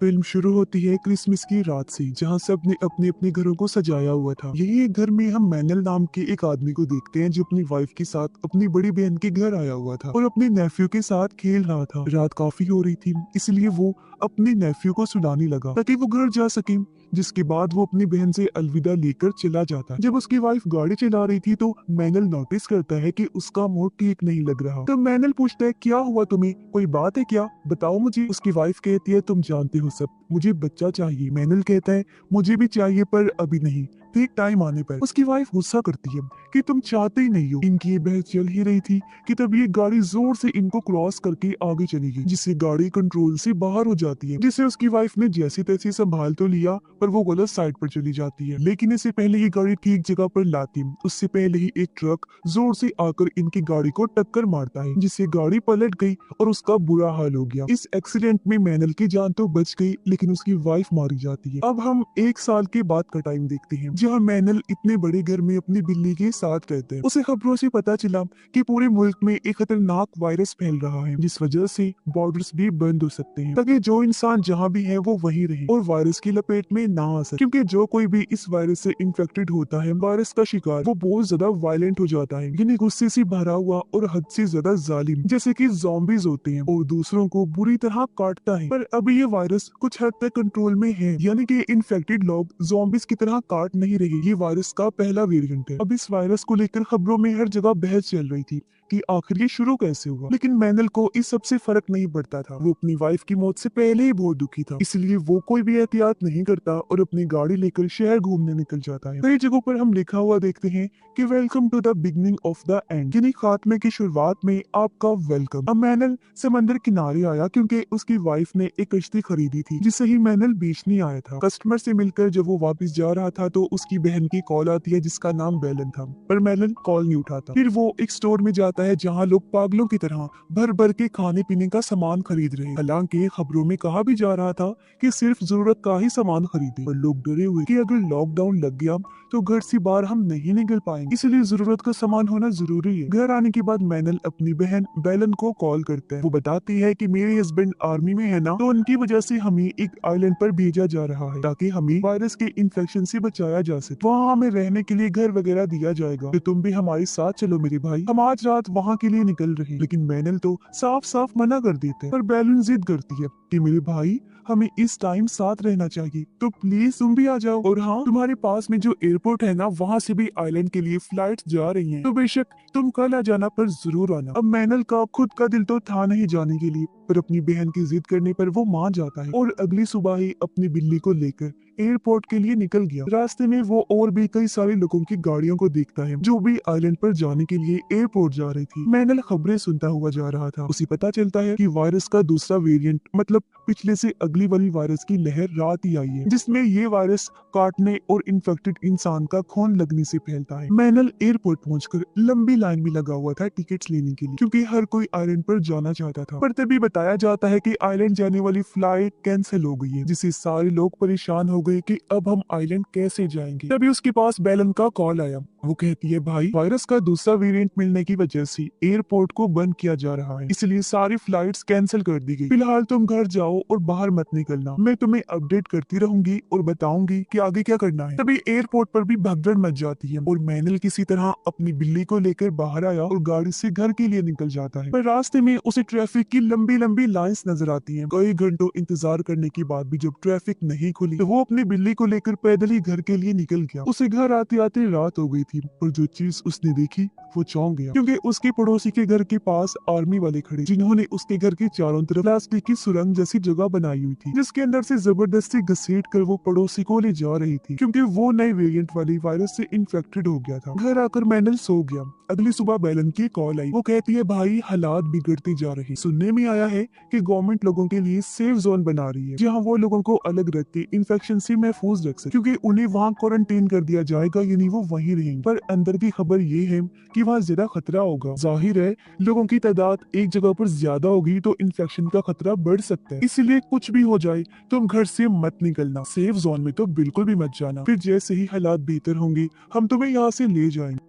Film शुरू होती है क्रिसमस की रात से, जहां सब ने अपने अपने घरों को सजाया हुआ था। यही एक घर में हम मैनल नाम के एक आदमी को देखते हैं जो अपनी वाइफ के साथ अपनी बड़ी बहन के घर आया हुआ था और अपने नेफ्यू के साथ खेल रहा था। रात काफी हो रही थी, इसलिए वो अपने नेफ्यू को सुलाने लगा ताकि वो घर जा सके। जिसके बाद वो अपनी बहन से अलविदा लेकर चला जाता है। जब उसकी वाइफ गाड़ी चला रही थी तो मैनल नोटिस करता है कि उसका मूड ठीक नहीं लग रहा। तो मैनल पूछता है, क्या हुआ तुम्हें, कोई बात है क्या, बताओ मुझे। उसकी वाइफ कहती है, तुम जानते हो सब, मुझे बच्चा चाहिए। मैनल कहता है, मुझे भी चाहिए पर अभी नहीं, ठीक टाइम आने पर। उसकी वाइफ गुस्सा करती है कि तुम चाहते ही नहीं हो। इनकी ये बहस चल ही रही थी कि तब ये गाड़ी जोर से इनको क्रॉस करके आगे चली गई, जिससे गाड़ी कंट्रोल से बाहर हो जाती है, जिसे उसकी वाइफ ने जैसी तैसी संभाल तो लिया पर वो गलत साइड पर चली जाती है। लेकिन इससे पहले ये गाड़ी ठीक जगह पर लाती, उससे पहले ही एक ट्रक जोर से आकर इनकी गाड़ी को टक्कर मारता है, जिससे गाड़ी पलट गई और उसका बुरा हाल हो गया। इस एक्सीडेंट में मैनल की जान तो बच गई, लेकिन उसकी वाइफ मारी जाती है। अब हम 1 साल के बाद का टाइम देखते हैं, जहाँ मैनल इतने बड़े घर में अपनी बिल्ली के साथ रहते हैं। उसे खबरों से पता चला कि पूरे मुल्क में एक खतरनाक वायरस फैल रहा है, जिस वजह से बॉर्डर्स भी बंद हो सकते हैं ताकि जो इंसान जहाँ भी है वो वहीं रहे और वायरस की लपेट में ना आ सके। क्योंकि जो कोई भी इस वायरस से इन्फेक्टेड होता है, वायरस का शिकार, वो बहुत ज्यादा वायलेंट हो जाता है, यानी गुस्से से भरा हुआ और हद से ज्यादा जालिम, जैसे कि ज़ॉम्बीज होते हैं, और दूसरों को बुरी तरह काटता है। पर अभी ये वायरस कुछ हद तक कंट्रोल में है, यानी कि इन्फेक्टेड लोग ज़ॉम्बीज की तरह काट नहीं रहे। ये वायरस का पहला वेरिएंट है। अब इस वायरस को लेकर खबरों में हर जगह बहस चल रही थी कि आखिर ये शुरू कैसे हुआ। लेकिन मैनल को इस सब से फर्क नहीं पड़ता था। वो अपनी वाइफ की मौत से पहले ही बहुत दुखी था, इसलिए वो कोई भी एहतियात नहीं करता और अपनी गाड़ी लेकर शहर घूमने निकल जाता है। कई जगहों पर हम लिखा हुआ देखते हैं कि welcome to the beginning of the end, यानी खात्मे की शुरुआत में आपका वेलकम। अब मैनल समंदर किनारे आया क्योंकि उसकी वाइफ ने एक कश्ती खरीदी थी, जिससे ही मैनल बेचने आया था। कस्टमर से मिलकर जब वो वापस जा रहा था तो उसकी बहन की कॉल आती है जिसका नाम बेलन था, पर मैनल कॉल नहीं उठाता। फिर वो एक स्टोर में जाता है जहाँ लोग पागलों की तरह भर भर के खाने पीने का सामान खरीद रहे हैं। हालांकि खबरों में कहा भी जा रहा था कि सिर्फ जरूरत का ही सामान खरीदे, पर लोग डरे हुए कि अगर लॉकडाउन लग गया तो घर से बाहर हम नहीं निकल पाएंगे, इसलिए जरूरत का सामान होना जरूरी है। घर आने के बाद मैनल अपनी बहन बेलन को कॉल करता है। वो बताती है कि मेरे हस्बैंड आर्मी में है ना, तो उनकी वजह से हमें एक आइलैंड पर भेजा जा रहा है ताकि हमें वायरस के इन्फेक्शन से बचाया जा सके। वहाँ हमें रहने के लिए घर वगैरह दिया जाएगा, तो तुम भी हमारे साथ चलो मेरे भाई, हम आज रात वहाँ के लिए निकल रहे हैं। लेकिन मैनल तो साफ साफ मना कर देते हैं, पर बेलन जिद करती है कि मेरे भाई हमें इस टाइम साथ रहना चाहिए, तो प्लीज तुम भी आ जाओ। और हाँ, तुम्हारे पास में जो एयरपोर्ट है ना, वहाँ से भी आइलैंड के लिए फ्लाइट जा रही हैं, तो बेशक तुम कल आ जाना, पर जरूर आना। अब मैनल का खुद का दिल तो था नहीं जाने के लिए, पर अपनी बहन की जिद करने पर वो मान जाता है और अगली सुबह ही अपनी बिल्ली को लेकर एयरपोर्ट के लिए निकल गया। रास्ते में वो और भी कई सारे लोगों की गाड़ियों को देखता है जो भी आइलैंड पर जाने के लिए एयरपोर्ट जा रही थी। मैनल खबरें सुनता हुआ जा रहा था। उसे पता चलता है कि वायरस का दूसरा वेरिएंट, मतलब पिछले से अगली वाली वायरस की लहर रात ही आई है, जिसमें ये वायरस काटने और इन्फेक्टेड इंसान का खून लगने से फैलता है। मैनल एयरपोर्ट पहुंचकर लंबी लाइन में लगा हुआ था टिकट्स लेने के लिए, क्योंकि हर कोई आइलैंड पर जाना चाहता था। पर तभी बताया जाता है कि आइलैंड जाने वाली फ्लाइट कैंसिल हो गई है, जिससे सारे लोग परेशान हो गए कि अब हम आइलैंड कैसे जाएंगे। तभी उसके पास बेलन का कॉल आया। वो कहती है, भाई वायरस का दूसरा वेरिएंट मिलने की वजह से एयरपोर्ट को बंद किया जा रहा है, इसलिए सारी फ्लाइट्स कैंसिल कर दी गई। फिलहाल तुम घर जाओ और बाहर मत निकलना, मैं तुम्हें अपडेट करती रहूंगी और बताऊंगी कि आगे क्या करना है। तभी एयरपोर्ट पर भी भगदड़ मच जाती है और मैनल किसी तरह अपनी बिल्ली को लेकर बाहर आया और गाड़ी से घर के लिए निकल जाता है। पर रास्ते में उसे ट्रैफिक की लंबी लंबी लाइंस नजर आती हैं। कई घंटों इंतजार करने के बाद भी जब ट्रैफिक नहीं खुली तो वो अपनी बिल्ली को लेकर पैदल ही घर के लिए निकल गया। उसे घर आते आते रात हो गई थी, पर जो चीज उसने देखी वो चौंक गया, क्योंकि उसके पड़ोसी के घर के पास आर्मी वाले खड़े, जिन्होंने उसके घर के चारों तरफ प्लास्टिक की सुरंग जैसी जगह बनाई हुई थी, जिसके अंदर से जबरदस्ती घसीट कर वो पड़ोसी को ले जा रही थी, क्योंकि वो नए वेरिएंट वाली वायरस से इन्फेक्टेड हो गया था। घर आकर मैनल सो गया। अगली सुबह बेलन की कॉल आई। वो कहती है, भाई हालात बिगड़ते जा रहे हैं, सुनने में आया है कि गवर्नमेंट लोगों के लिए सेफ जोन बना रही है, जहाँ वो लोगों को अलग रख के इन्फेक्शन से महफूज रख सके, क्योंकि उन्हें वहाँ क्वारंटीन कर दिया जाएगा, यानी वो वहीं रहेंगे। पर अंदर की खबर ये है कि वहाँ ज्यादा खतरा होगा। जाहिर है लोगों की तादाद एक जगह पर ज्यादा होगी तो इन्फेक्शन का खतरा बढ़ सकता है, इसलिए कुछ भी हो जाए तुम घर से मत निकलना, सेफ जोन में तो बिल्कुल भी मत जाना। फिर जैसे ही हालात बेहतर होंगे हम तुम्हें यहाँ से ले जाएंगे।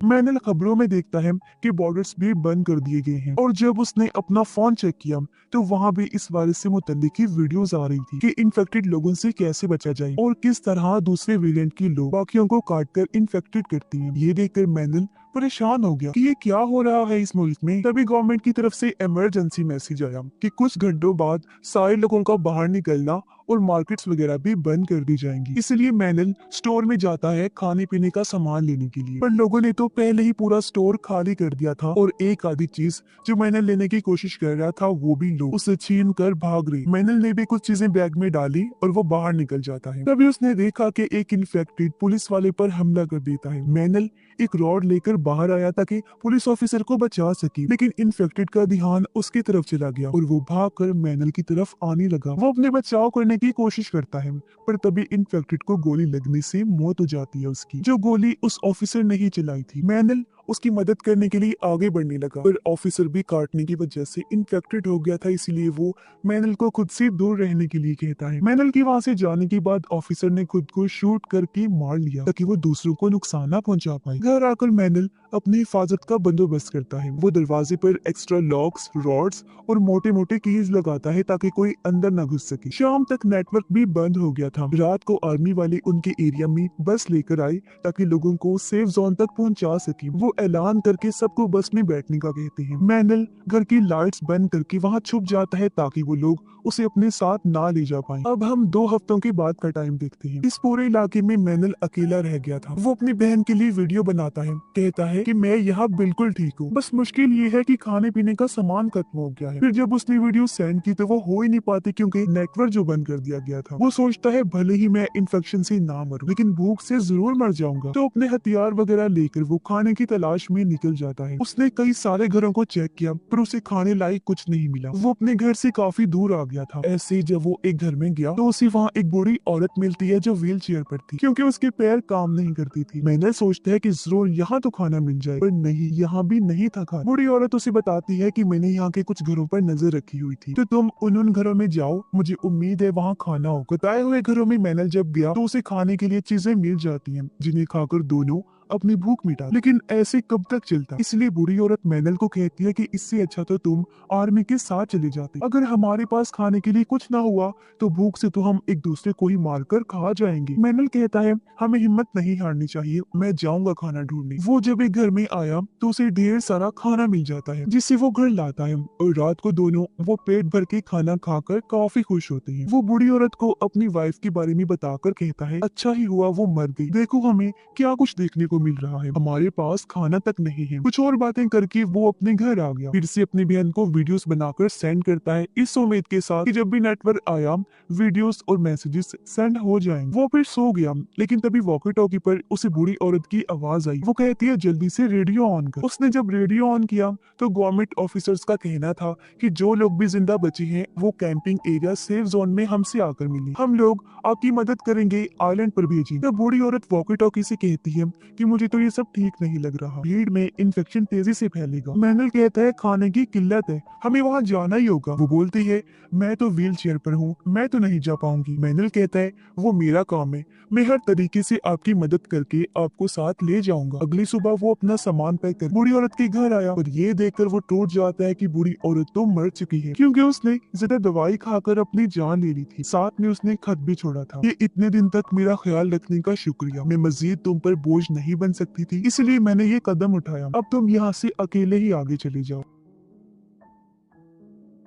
मैनल खबरों में देखता है कि बॉर्डर्स भी बंद कर दिए गए हैं, और जब उसने अपना फोन चेक किया तो वहाँ भी इस वायरस से मुतल्लिक की वीडियोस आ रही थी कि इन्फेक्टेड लोगों से कैसे बचा जाए और किस तरह दूसरे वेरिएंट की लोग बाकियों को काटकर इन्फेक्टेड करती हैं। ये देखकर मैनल परेशान हो गया कि ये क्या हो रहा है इस मुल्क में। तभी गवर्नमेंट की तरफ से इमरजेंसी मैसेज आया कि कुछ घंटों बाद सारे लोगों का बाहर निकलना और मार्केट्स वगैरह भी बंद कर दी जाएंगी। इसलिए मैनल स्टोर में जाता है खाने पीने का सामान लेने के लिए, पर लोगों ने तो पहले ही पूरा स्टोर खाली कर दिया था और एक आधी चीज जो मैनल लेने की कोशिश कर रहा था वो भी लोग उसे छीन कर भाग रहे। मैनल ने भी कुछ चीजें बैग में डाली और वो बाहर निकल जाता है। तभी उसने देखा कि एक इन्फेक्टेड पुलिस वाले पर हमला कर देता है। मैनल एक रॉड लेकर बाहर आया ताकि पुलिस ऑफिसर को बचा सके, लेकिन इन्फेक्टेड का ध्यान उसकी तरफ चला गया और वो भागकर मैनल की तरफ आने लगा। वो अपने बचाव करने की कोशिश करता है, पर तभी इन्फेक्टेड को गोली लगने से मौत हो जाती है उसकी, जो गोली उस ऑफिसर ने ही चलाई थी। मैनल उसकी मदद करने के लिए आगे बढ़ने लगा, पर ऑफिसर भी काटने की वजह से इन्फेक्टेड हो गया था, इसलिए वो मैनल को खुद से दूर रहने के लिए कहता है। मैनल की वहां से जाने के बाद ऑफिसर ने खुद को शूट करके मार लिया ताकि वो दूसरों को नुकसान ना पहुंचा पाए। घर आकर मैनल अपनी हिफाजत का बंदोबस्त करता है। वो दरवाजे पर एक्स्ट्रा लॉक्स, रॉड्स और मोटे मोटे कीज लगाता है ताकि कोई अंदर न घुस सके। शाम तक नेटवर्क भी बंद हो गया था। रात को आर्मी वाले उनके एरिया में बस लेकर आए ताकि लोगों को सेफ जोन तक पहुंचा सके। वो ऐलान करके सबको बस में बैठने का कहते हैं। मैनल घर की लाइट्स बंद करके वहाँ छुप जाता है ताकि वो लोग उसे अपने साथ ना ले जा पाए। अब हम 2 हफ्तों के बाद का टाइम देखते हैं। इस पूरे इलाके में मैनल अकेला रह गया था। वो अपनी बहन के लिए वीडियो बनाता है, कहता है कि मैं यहाँ बिल्कुल ठीक हूँ, बस मुश्किल ये है कि खाने पीने का सामान खत्म हो गया है। फिर जब उसने वीडियो सेंड की तो वो हो ही नहीं पाती क्योंकि नेटवर्क जो बंद कर दिया गया था। वो सोचता है भले ही मैं इन्फेक्शन से ना मरूं, लेकिन भूख से जरूर मर जाऊंगा। तो अपने हथियार वगैरह लेकर वो खाने की तलाश में निकल जाता है। उसने कई सारे घरों को चेक किया पर उसे खाने लायक कुछ नहीं मिला। वो अपने घर से काफी दूर आ गया था। ऐसे ही जब वो एक घर में गया तो उसे वहाँ एक बूढ़ी औरत मिलती है जो व्हील चेयर पर थी क्योंकि उसके पैर काम नहीं करती थी। मैंने सोचता है कि जरूर यहाँ तो खाना मिल जाए, पर नहीं, यहाँ भी नहीं था खाना। बूढ़ी औरत उसे बताती है कि मैंने यहाँ के कुछ घरों पर नजर रखी हुई थी, तो तुम उन घरों में जाओ, मुझे उम्मीद है वहाँ खाना हो। बताए हुए घरों में मैनल जब गया तो उसे खाने के लिए चीजें मिल जाती हैं जिन्हें खाकर दोनों अपनी भूख मिटा। लेकिन ऐसे कब तक चलता, इसलिए बूढ़ी औरत मैनल को कहती है कि इससे अच्छा तो तुम आर्मी के साथ चले जाते। अगर हमारे पास खाने के लिए कुछ ना हुआ तो भूख से तो हम एक दूसरे को ही मारकर खा जाएंगे। मैनल कहता है हमें हिम्मत नहीं हारनी चाहिए, मैं जाऊंगा खाना ढूंढने। वो जब एक घर में आया तो उसे ढेर सारा खाना मिल जाता है जिससे वो घर लाता है और रात को दोनों वो पेट भर के खाना खाकर काफी खुश होते हैं। वो बूढ़ी औरत को अपनी वाइफ के बारे में बताकर कहता है अच्छा ही हुआ वो मर गई, देखो हमें क्या कुछ देखने को मिल रहा है, हमारे पास खाना तक नहीं है। कुछ और बातें करके वो अपने घर आ गया। फिर से अपनी बहन को वीडियोस बनाकर सेंड करता है इस उम्मीद के साथ कि जब भी नेटवर्क आया वीडियोस और मैसेजेस सेंड हो जाएंगे। वो फिर सो गया, लेकिन तभी वॉकी टॉकी पर उसे बूढ़ी औरत की आवाज आई। वो कहती है जल्दी से रेडियो ऑन कर। उसने जब रेडियो ऑन किया तो गवर्नमेंट ऑफिसर्स का कहना था कि जो लोग भी जिंदा बचे हैं वो कैंपिंग एरिया सेफ जोन में हमसे आकर मिले, हम लोग आपकी मदद करेंगे, आइलैंड पर भेजिए। तब बूढ़ी औरत वॉकी टॉकी से कहती है कि मुझे तो ये सब ठीक नहीं लग रहा, भीड़ में इन्फेक्शन तेजी से फैलेगा। मैनल कहता है खाने की किल्लत है, हमें वहाँ जाना ही होगा। वो बोलती है मैं तो व्हील चेयर पर हूँ, मैं तो नहीं जा पाऊंगी। मैनल कहता है वो मेरा काम है, मैं हर तरीके से आपकी मदद करके आपको साथ ले जाऊंगा। अगली सुबह वो अपना सामान पैक कर बूढ़ी औरत के घर आया और ये देखकर वो टूट जाता है कि बूढ़ी औरत तो मर चुकी है क्योंकि उसने ज्यादा दवाई खाकर अपनी जान ले ली थी। साथ में उसने खत भी छोड़ा था कि इतने दिन तक मेरा ख्याल रखने का शुक्रिया, मैं मजीद तुम पर बोझ नहीं बन सकती थी इसलिए मैंने ये कदम उठाया, अब तुम यहाँ से अकेले ही आगे चले जाओ।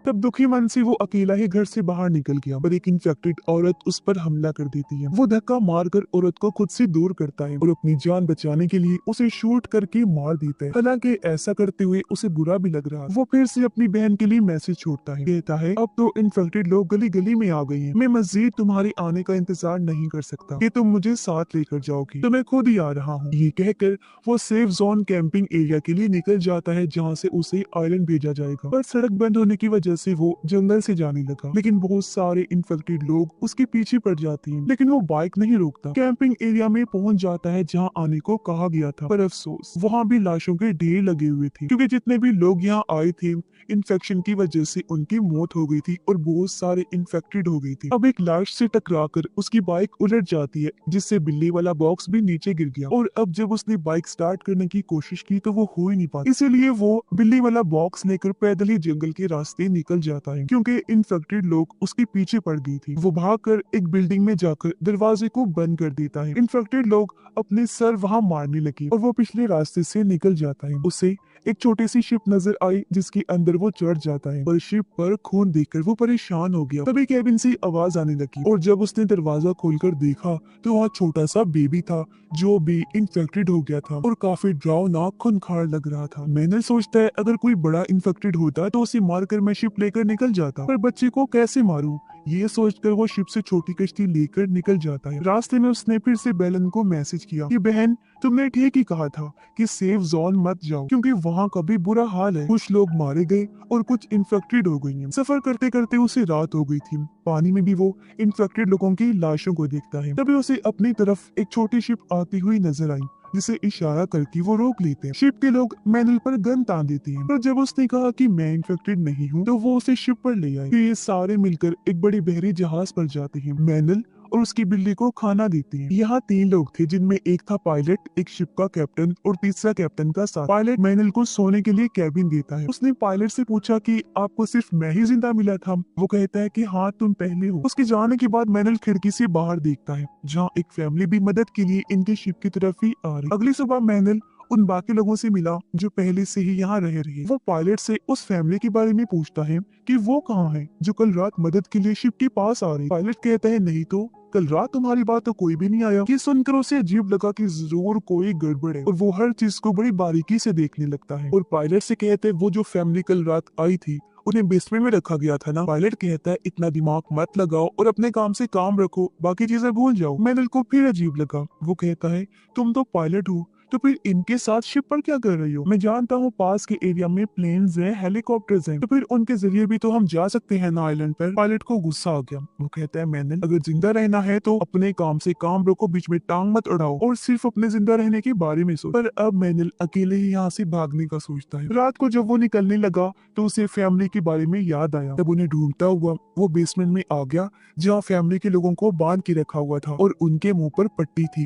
तब दुखी मन से वो अकेला ही घर से बाहर निकल गया पर एक इन्फेक्टेड औरत उस पर हमला कर देती है। वो धक्का मारकर औरत को खुद से दूर करता है और अपनी जान बचाने के लिए उसे शूट करके मार देता है। हालांकि ऐसा करते हुए उसे बुरा भी लग रहा। वो फिर से अपनी बहन के लिए मैसेज छोड़ता है, कहता है अब तो इन्फेक्टेड लोग गली गली में आ गए हैं, मैं मजीद तुम्हारे आने का इंतजार नहीं कर सकता कि तुम मुझे साथ लेकर जाओगी, तो मैं खुद ही आ रहा हूँ। ये कहकर वो सेफ जोन कैंपिंग एरिया के लिए निकल जाता है जहाँ से उसे आइलैंड भेजा जाएगा, पर सड़क बंद होने की वजह वजह से वो जंगल से जाने लगा, लेकिन बहुत सारे इन्फेक्टेड लोग उसके पीछे पड़ जाते हैं, लेकिन वो बाइक नहीं रोकता। कैंपिंग एरिया में पहुंच जाता है जहां आने को कहा गया था, पर अफसोस वहां भी लाशों के ढेर लगे हुए थे, क्योंकि जितने भी लोग यहाँ आए थे इन्फेक्शन की वजह से उनकी मौत हो गई थी और बहुत सारे इन्फेक्टेड हो गई थी। अब एक लाश से टकराकर उसकी बाइक उलट जाती है, जिससे बिल्ली वाला बॉक्स भी नीचे गिर गया, और अब जब उसने बाइक स्टार्ट करने की कोशिश की तो वो हो ही नहीं पाती, इसीलिए वो बिल्ली वाला बॉक्स लेकर पैदल ही जंगल के रास्ते निकल जाता है, क्योंकि इन्फेक्टेड लोग उसके पीछे पड़ गई थी। वो भागकर एक बिल्डिंग में जाकर दरवाजे को बंद कर देता है। इन्फेक्टेड लोग अपने सर वहां मारने लगे और वो पिछले रास्ते से निकल जाता है। उसे एक छोटी सी शिप नजर आई जिसके अंदर वो चढ़ जाता है, पर शिप पर खून देखकर वो परेशान हो गया। तभी केबिन से आवाज आने लगी और जब उसने दरवाजा खोलकर देखा तो वहाँ छोटा सा बेबी था जो भी इन्फेक्टेड हो गया था और काफी डरावना खूंखार लग रहा था। मैंने सोचता है अगर कोई बड़ा इन्फेक्टेड होता तो उसे मारकर मैं शिप लेकर निकल जाता, पर बच्चे को कैसे मारूं? ये सोचकर वो शिप से छोटी कश्ती लेकर निकल जाता है। रास्ते में उसने फिर से बेलन को मैसेज किया कि बहन तुमने ठीक ही कहा था कि सेफ जोन मत जाओ, क्योंकि वहाँ का भी बुरा हाल है। कुछ लोग मारे गए और कुछ इन्फेक्टेड हो गई हैं। सफर करते करते उसे रात हो गई थी। पानी में भी वो इन्फेक्टेड लोगों की लाशों को देखता है। तभी उसे अपनी तरफ एक छोटी शिप आती हुई नजर आई, जिसे इशारा करके वो रोक लेते हैं। शिप के लोग मैनुअल पर गन तान देते हैं, पर जब उसने कहा कि मैं इन्फेक्टेड नहीं हूँ तो वो उसे शिप पर ले आए। फिर ये सारे मिलकर एक बड़ी बहरी जहाज पर जाते हैं। मैनुअल और उसकी बिल्ली को खाना देते हैं। यहाँ 3 लोग थे, जिनमें एक था पायलट, एक शिप का कैप्टन और तीसरा कैप्टन का साथ। पायलट मैनुअल को सोने के लिए कैबिन देता है। उसने पायलट से पूछा कि आपको सिर्फ मैं ही जिंदा मिला था? वो कहता है कि हाँ तुम पहले हो। उसके जाने के बाद मैनुअल खिड़की से बाहर देखता है जहाँ एक फैमिली भी मदद के लिए इनके शिप की तरफ ही आ रही। अगली सुबह मैनुअल उन बाकी लोगों से मिला जो पहले से ही यहाँ रह रहे। वो पायलट से उस फैमिली के बारे में पूछता है कि वो कहाँ है जो कल रात मदद के लिए शिप के पास आ रही। पायलट कहता है नहीं तो कल रात तुम्हारी बात तो कोई भी नहीं आया। ये सुनकर उसे अजीब लगा कि जरूर कोई गड़बड़ है और वो हर चीज को बड़ी बारीकी से देखने लगता है। और पायलट से कहते हैं वो जो फैमिली कल रात आई थी उन्हें बेसमेंट में रखा गया था ना। पायलट कहता है इतना दिमाग मत लगाओ और अपने काम से काम रखो, बाकी चीजें भूल जाओ। मैनुअल को फिर अजीब लगा। वो कहता है तुम तो पायलट हो तो फिर इनके साथ शिप पर क्या कर रही हो? मैं जानता हूँ पास के एरिया में प्लेन्स हैं, हेलीकॉप्टर्स हैं, तो फिर उनके जरिए भी तो हम जा सकते हैं ना आइलैंड पर। पायलट को गुस्सा आ गया। वो कहता है मैनुअल अगर जिंदा रहना है तो अपने काम से काम रखो, बीच में टांग मत अड़ाओ और सिर्फ अपने जिंदा रहने के बारे में सोच। पर अब मैनुअल अकेले ही यहाँ से भागने का सोचता है। रात को जब वो निकलने लगा तो उसे फैमिली के बारे में याद आया। तब उन्हें ढूंढता हुआ वो बेसमेंट में आ गया जहाँ फैमिली के लोगों को बांध के रखा हुआ था और उनके मुंह पर पट्टी थी।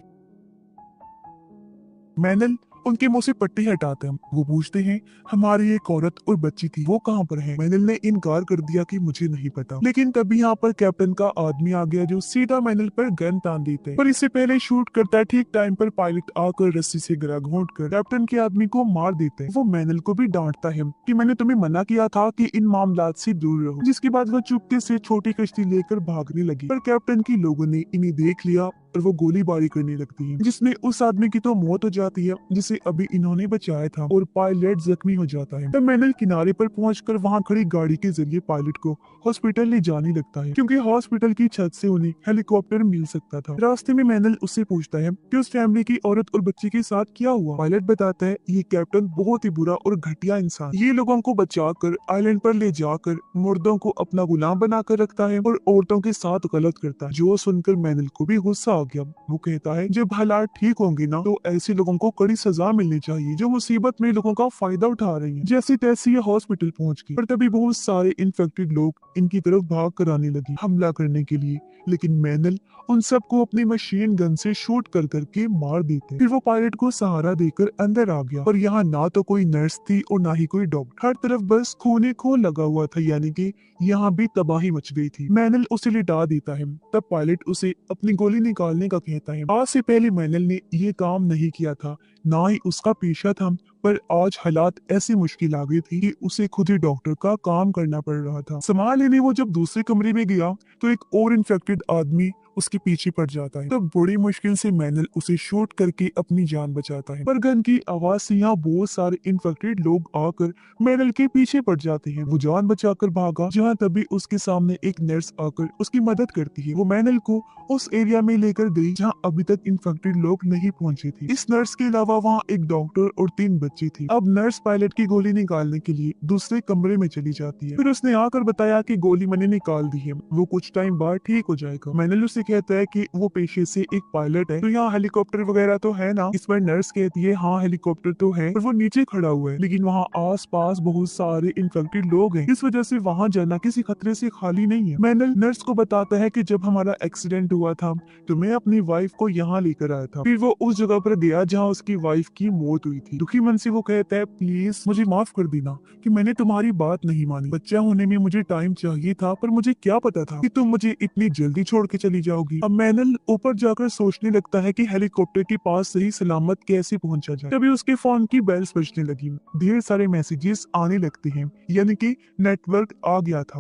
मैनुअल उनके मुंह से पट्टी हटाते हैं। वो पूछते हैं हमारी एक औरत और बच्ची थी, वो कहाँ पर है? मैनुअल ने इनकार कर दिया कि मुझे नहीं पता। लेकिन तभी यहाँ पर कैप्टन का आदमी आ गया जो सीधा मैनुअल पर गन तान देते हैं। पर इससे पहले शूट करता है। ठीक टाइम पर पायलट आकर रस्सी से गिरा घोंट कर कैप्टन के आदमी को मार देते हैं। वो मैनुअल को भी डांटता है कि मैंने तुम्हें मना किया था कि इन मामलात से दूर रहो, जिसके बाद वो चुपके से छोटी कश्ती लेकर भागने लगी। पर कैप्टन की लोगों ने इन्हें देख लिया और वो गोलीबारी करने लगती है, जिसमें उस आदमी की तो मौत हो जाती है जिसे अभी इन्होंने बचाया था और पायलट जख्मी हो जाता है। तब मैनुअल किनारे पर पहुंचकर वहां खड़ी गाड़ी के जरिए पायलट को हॉस्पिटल ले जाने लगता है, क्योंकि हॉस्पिटल की छत से उन्हें हेलीकॉप्टर मिल सकता था। रास्ते में मैनुअल उससे पूछता है कि उस फैमिली की औरत और बच्चे के साथ क्या हुआ। पायलट बताता है ये कैप्टन बहुत ही बुरा और घटिया इंसान, ये लोगों को बचाकर आइलैंड पर ले जाकर मुर्दों को अपना गुलाम बनाकर रखता है और औरतों के साथ गलत करता है। जो सुनकर मैनुअल को भी गुस्सा आ गया। वो कहता है जब हालात ठीक होंगे ना तो ऐसे लोगों को कड़ी सजा मिलनी चाहिए जो मुसीबत में लोगों का फायदा उठा रही हैं। जैसे तैसे ये हॉस्पिटल पहुंच गई, पर तभी बहुत सारे इन्फेक्टेड लोग इनकी तरफ भाग कर आने लगे हमला करने के लिए, लेकिन मैनुअल उन सबको अपनी मशीन गन से शूट कर करके मार देते। फिर वो पायलट को सहारा देकर अंदर आ गया और यहाँ ना तो कोई नर्स थी और ना ही कोई डॉक्टर। हर तरफ बस खूने खून लगा हुआ था, यानी कि यहाँ भी तबाही मच गई थी। मैनुअल उसे लिटा देता है। तब पायलट उसे अपनी गोली निकालने का कहता है। आज से पहले मैनुअल ने ये काम नहीं किया था, ना ही उसका पेशा था, पर आज हालात ऐसी मुश्किल आ गई थी कि उसे खुद ही डॉक्टर का काम करना पड़ रहा था। संभाल लेने वो जब दूसरे कमरे में गया तो एक और इन्फेक्टेड आदमी उसके पीछे पड़ जाता है। तब बड़ी मुश्किल से मैनल उसे शूट करके अपनी जान बचाता है, पर गन की आवाज से यहाँ बहुत सारे इन्फेक्टेड लोग आकर मैनल के पीछे पड़ जाते हैं। वो जान बचाकर भागा, जहाँ तभी उसके सामने एक नर्स आकर उसकी मदद करती है। वो मैनल को उस एरिया में लेकर गई जहाँ अभी तक इन्फेक्टेड लोग नहीं पहुंचे थे। इस नर्स के अलावा वहाँ एक डॉक्टर और 3 बच्ची थी। अब नर्स पायलट की गोली निकालने के लिए दूसरे कमरे में चली जाती है। फिर उसने आकर बताया कि गोली मैंने निकाल दी है, वो कुछ टाइम बाद ठीक हो जाएगा। मैनल उसे कहता है कि वो पेशे से एक पायलट है, तो यहाँ हेलीकॉप्टर वगैरह तो है ना। इस पर नर्स कहती है हाँ हेलीकॉप्टर तो है, पर वो नीचे खड़ा हुआ है, लेकिन वहाँ आस पास बहुत सारे इन्फेक्टेड लोग हैं, इस वजह से वहाँ जाना किसी खतरे से खाली नहीं है। मैनल नर्स को बताता है कि जब हमारा एक्सीडेंट हुआ था तो मैं अपनी वाइफ को यहाँ लेकर आया था। फिर वो उस जगह पर गया जहाँ उसकी वाइफ की मौत हुई थी। दुखी मन से वो कहता है प्लीज मुझे माफ कर देना कि मैंने तुम्हारी बात नहीं मानी। बच्चा होने में मुझे टाइम चाहिए था, पर मुझे क्या पता था कि तुम मुझे इतनी जल्दी छोड़ के चली जाओगी। अब मैनल ऊपर जाकर सोचने लगता है कि हेलीकॉप्टर के पास सही सलामत कैसे पहुंचा जाए। तभी उसके फोन की बेल्स बजने लगी, ढेर सारे मैसेजेस आने लगते हैं, यानी कि नेटवर्क आ गया था।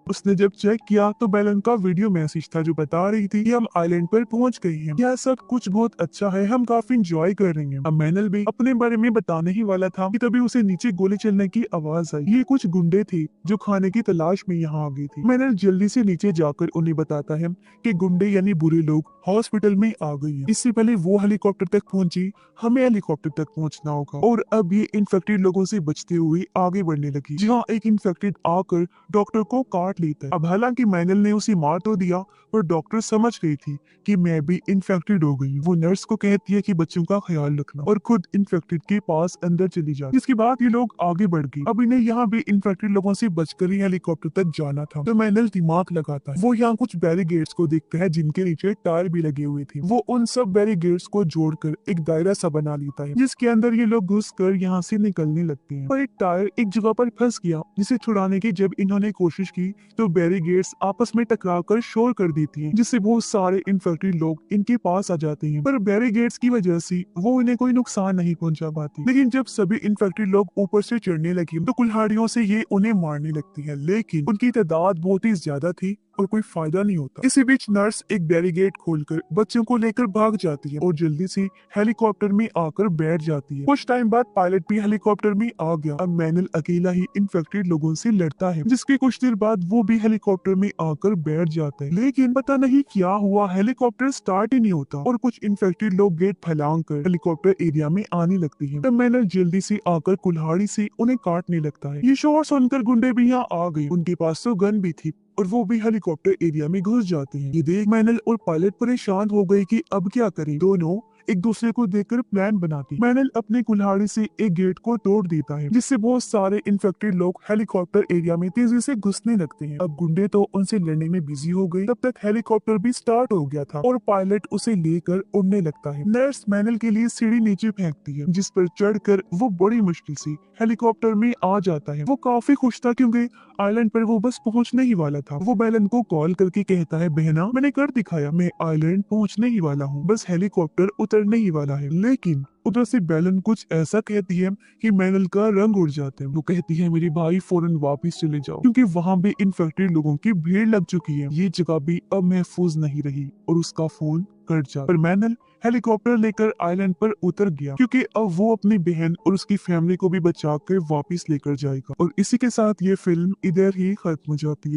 उसने जब चेक किया तो बेलन का वीडियो मैसेज था जो बता रही थी कि हम आइलैंड पर पहुंच गए हैं, यह सब कुछ बहुत अच्छा है, हम काफी इंजॉय कर रहे हैं। अब मैनल भी अपने बारे में बताने ही वाला था कि तभी उसे नीचे गोली चलने की आवाज आई। ये कुछ गुंडे थे जो खाने की तलाश में यहाँ आ गए थे। मैनल जल्दी से नीचे जाकर उन्हें बताता है कि गुंडे यानी बुरे लोग हॉस्पिटल में आ गए हैं। इससे पहले वो हेलीकॉप्टर तक पहुंची, हमें हेलीकॉप्टर तक पहुंचना होगा। और अब ये इन्फेक्टेड लोगों से बचते हुए आगे बढ़ने लगी, जहाँ एक इन्फेक्टेड आकर डॉक्टर को काट लेता है। अब हालांकि मैनल ने उसे मार तो दिया, पर डॉक्टर समझ गई थी कि मैं भी इन्फेक्टेड हो गई। वो नर्स को कहती है कि बच्चों का ख्याल रखना, और खुद इन्फेक्टेड के पास अंदर चली जाती। इसके बाद ये लोग आगे बढ़ गए। अब इन्हें यहाँ भी इन्फेक्टेड लोगों से बचकर ही हेलीकॉप्टर तक जाना था। तो मैनल दिमाग लगाता है। वो यहाँ कुछ बैरिगेड्स को देखता है जिनके नीचे टायर भी लगे हुए थे। वो उन सब बैरिगेड्स को जोड़कर एक दायरा सा बना लेता है, जिसके अंदर ये लोग घुसकर यहाँ से निकलने लगते हैं। पर एक टायर एक जगह पर फंस गया, जिसे छुड़ाने की जब इन्होंने कोशिश की तो बैरिगेड्स आपस में टकराकर शोर कर देती हैं, जिससे बहुत सारे इन्फेक्टेड लोग इनके पास आ जाते हैं। पर बैरिगेड्स की वजह से वो इन्हें कोई नुकसान नहीं पहुंचा पाती। लेकिन जब सभी इन्फेक्टेड लोग ऊपर से चढ़ने लगे तो कुल्हाड़ियों से ये उन्हें मारने लगती है, लेकिन उनकी तादाद बहुत ही ज्यादा थी और कोई फायदा नहीं होता। इसी बीच नर्स एक बैरिगेड खोलकर बच्चों को लेकर भाग जाती है और जल्दी से हेलीकॉप्टर में आकर बैठ जाती है। कुछ टाइम बाद पायलट भी हेलीकॉप्टर में आ गया। अब मैनल अकेला ही इन्फेक्टेड लोगों से लड़ता है, जिसके कुछ देर बाद वो भी हेलीकॉप्टर में आकर बैठ जाता है। लेकिन पता नहीं क्या हुआ, हेलीकॉप्टर स्टार्ट ही नहीं होता और कुछ इन्फेक्टेड लोग गेट फैलांग कर हेलीकॉप्टर एरिया में आने लगते हैं। तब मैनल जल्दी से आकर कुल्हाड़ी से उन्हें काटने लगता है। ये शोर सुनकर गुंडे भी यहाँ आ गए, उनके पास तो गन भी थी और वो भी हेलीकॉप्टर एरिया में घुस जाते हैं। ये देख मैनल और पायलट परेशान हो गए कि अब क्या करें। दोनों एक दूसरे को देखकर प्लान बनाती। मैनल अपने कुल्हाड़ी से एक गेट को तोड़ देता है, जिससे बहुत सारे इन्फेक्टेड लोग हेलीकॉप्टर एरिया में तेजी से घुसने लगते हैं। अब गुंडे तो उनसे लड़ने में बिजी हो गए। तब तक हेलीकॉप्टर भी स्टार्ट हो गया था और पायलट उसे लेकर उड़ने लगता है। नर्स मैनल के लिए सीढ़ी नीचे फेंकती है, जिस पर चढ़कर वो बड़ी मुश्किल से हेलीकॉप्टर में आ जाता है। वो काफी खुश था क्योंकि आइलैंड पर वो बस पहुंचने ही वाला था। वो बेलन को कॉल करके कहता है बहना मैंने कर दिखाया, मैं आइलैंड पहुंचने ही वाला हूँ, बस हेलीकॉप्टर उतरने ही वाला है। लेकिन उधर से बेलन कुछ ऐसा कहती है कि मैनल का रंग उड़ जाता है। वो कहती है मेरे भाई फौरन वापस चले जाओ, क्योंकि वहाँ भी इन्फेक्टेड लोगों की भीड़ लग चुकी है। ये जगह भी अब महफूज नहीं रही और उसका फोन कट जा। पर मैनल हेलीकॉप्टर लेकर आइलैंड पर उतर गया, क्योंकि अब वो अपनी बहन और उसकी फैमिली को भी बचाकर वापस लेकर जाएगा। और इसी के साथ ये फिल्म इधर ही खत्म हो जाती है।